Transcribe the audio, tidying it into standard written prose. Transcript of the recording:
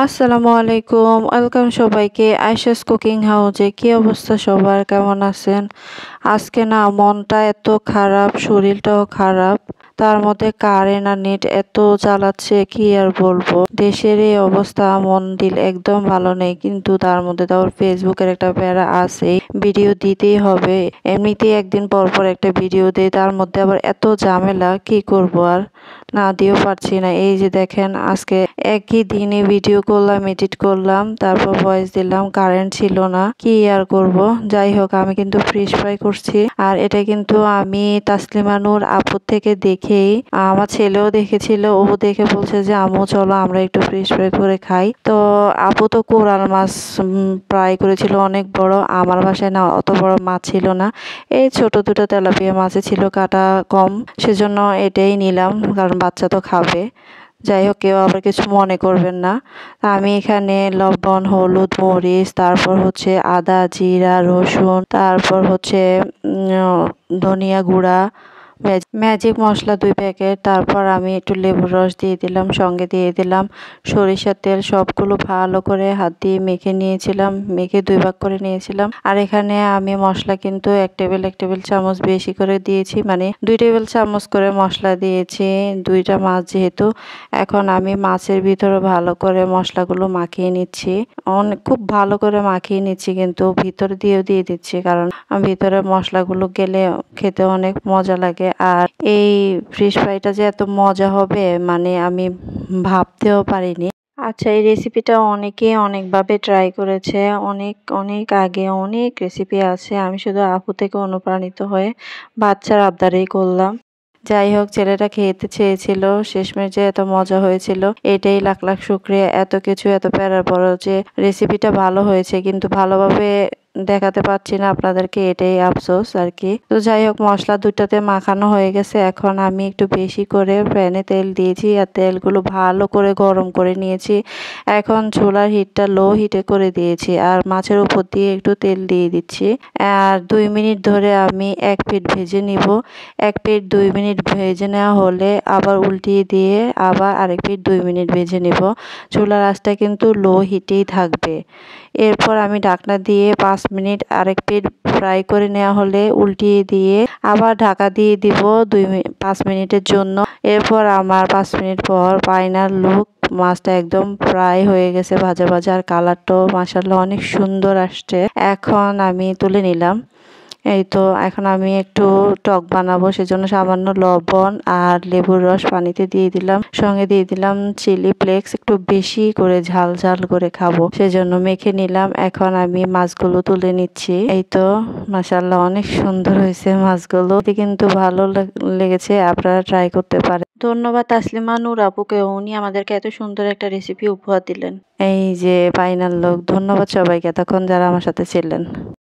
আসসালামু আলাইকুম, ওয়েলকাম সবাইকে আয়েশাস কুকিং হাউজে। কি অবস্থা সবার, কেমন আছেন? আজকে না মনটা এত খারাপ, শরীরটাও খারাপ, তার মধ্যে কারেন্ট আর নেট এত জ্বালাচ্ছে কি আর বলবো। দেশের এই অবস্থা, মন দিল একদম ভালো নেই, কিন্তু তার মধ্যে তো ফেসবুকের একটা প্যারা আছে, ভিডিও দিতেই হবে। এমনিতেই একদিন পর পর একটা ভিডিও দেয়, তার মধ্যে আবার এত ঝামেলা, কি করব আর না দিয়েও পারছি না। এই যে দেখেন, আজকে একই দিনে ভিডিও করলাম, এডিট করলাম, তারপর ভয়েস দিলাম, কারেন্ট ছিল না, কি আর করব। যাই হোক, আমি কিন্তু ফিশ ফ্রাই করছি, আর এটা কিন্তু আমি তাসলিমা নূর আপুর থেকে দেখেই, আমার ছেলেও দেখেছিল, ও দেখে বলছে যে আম্মু চলো আমরা একটু ফিশ ফ্রাই করে খাই। তো আপু তো কোরাল মাছ ফ্রাই করেছিল, অনেক বড়। আমার বাসায় না অত বড় মাছ ছিল না, এই ছোট দুটো তেলাপিয়া মাছে ছিল, কাটা কম, সেজন্য এটাই নিলাম, কারণ বাচ্চা তো খাবে। যাই হোক, কেউ আবার কিছু মনে করবেন না। আমি এখানে লবণ, হলুদ, মরিচ, তারপর হচ্ছে আদা, জিরা, রসুন, তারপর হচ্ছে ধনিয়া গুঁড়া, ম্যাজিক মশলা 2 প্যাকেট, তারপর আমি একটু লেবুর রস দিয়ে দিলাম, সঙ্গে দিয়ে দিলাম সরিষার তেল। সবগুলো ভালো করে হাত দিয়ে মেখে নিয়েছিলাম, মেখে 2 ভাগ করে নিয়েছিলাম। আর এখানে আমি মশলা কিন্তু 1 টেবিল চামচ বেশি করে দিয়েছি, মানে 2 টেবিল চামচ করে মশলা দিয়েছি, 2টা মাছ যেহেতু। এখন আমি মাছের ভিতরে ভালো করে মশলাগুলো মাখিয়ে নিচ্ছি, খুব ভালো করে মাখিয়ে নিচ্ছি, কিন্তু ভিতর দিয়েও দিয়ে দিচ্ছি, কারণ ভিতরে মশলাগুলো গেলে খেতে অনেক মজা লাগে। আর এই ফিশ ফ্রাইটা যে এত মজা হবে, মানে আমি ভাবতেও পারিনি। আচ্ছা, এই রেসিপিটা অনেকে অনেকভাবে ট্রাই করেছে, অনেক অনেক আগে অনেক রেসিপি আছে, আমি শুধু আপু থেকে অনুপ্রাণিত হয়ে বাচ্চার আবদারেই করলাম। যাই হোক, ছেলেটা খেতে চেয়েছিল, শেষমেশ যে এত মজা হয়েছিল, এটাই লাখ লাখ শুকরিয়া। এত কিছু, এত প্যারার পরও যে রেসিপিটা ভালো হয়েছে, কিন্তু ভালোভাবে দেখাতে পারছি না আপনাদেরকে, এটাই আফসোস আর কি। তো যাই হোক, মশলা 2টাতে মাখানো হয়ে গেছে। এখন আমি একটু বেশি করে প্যানে তেল দিয়েছি, আর তেলগুলো ভালো করে গরম করে নিয়েছি। এখন চুলার হিটটা লো হিটে করে দিয়েছি, আর মাছের উপর দিয়ে একটু তেল দিয়ে দিচ্ছি। আর 2 মিনিট ধরে আমি এক পিঠ ভেজে নিব। এক পিঠ 2 মিনিট ভেজে নেওয়া হলে আবার উল্টিয়ে দিয়ে আবার আরেক পিঠ 2 মিনিট ভেজে নিব। চুলার আঁচটা কিন্তু লো হিটেই থাকবে। এরপর আমি ঢাকনা দিয়ে 5 মিনিট আরেক পিঠ ফ্রাই করে নেওয়া হলে উল্টিয়ে দিয়ে আবার ঢাকা দিয়ে দিব 5 মিনিটের জন্য। এরপর আমার 5 মিনিট পর ফাইনাল লুক, মাছটা একদম ফ্রাই হয়ে গেছে, ভাজা ভাজা, আর কালারটাও মাশাআল্লাহ অনেক সুন্দর আসছে। এখন আমি তুলে নিলাম। এই তো, এখন আমি একটু টক বানাবো, সেজন্য সামান্য লবণ আর লেবুর রস পানিতে দিয়ে দিলাম, সঙ্গে দিয়ে দিলাম চিলি ফ্লেক্স, একটু বেশি করে ঝাল ঝাল করে খাবো, সেজন্য মেখে নিলাম। এখন আমি মাছগুলো তুলে নিচ্ছি। এই তো, মাশাআল্লাহ অনেক সুন্দর হয়েছে মাছগুলো, কিন্তু ভালো লেগেছে, আপনারা ট্রাই করতে পারেন। ধন্যবাদ তাসলিমা নূর আপুকে, উনি আমাদেরকে এত সুন্দর একটা রেসিপি উপহার দিলেন। এই যে ফাইনাল লুক। ধন্যবাদ সবাইকে এতক্ষণ যারা আমার সাথে ছিলেন।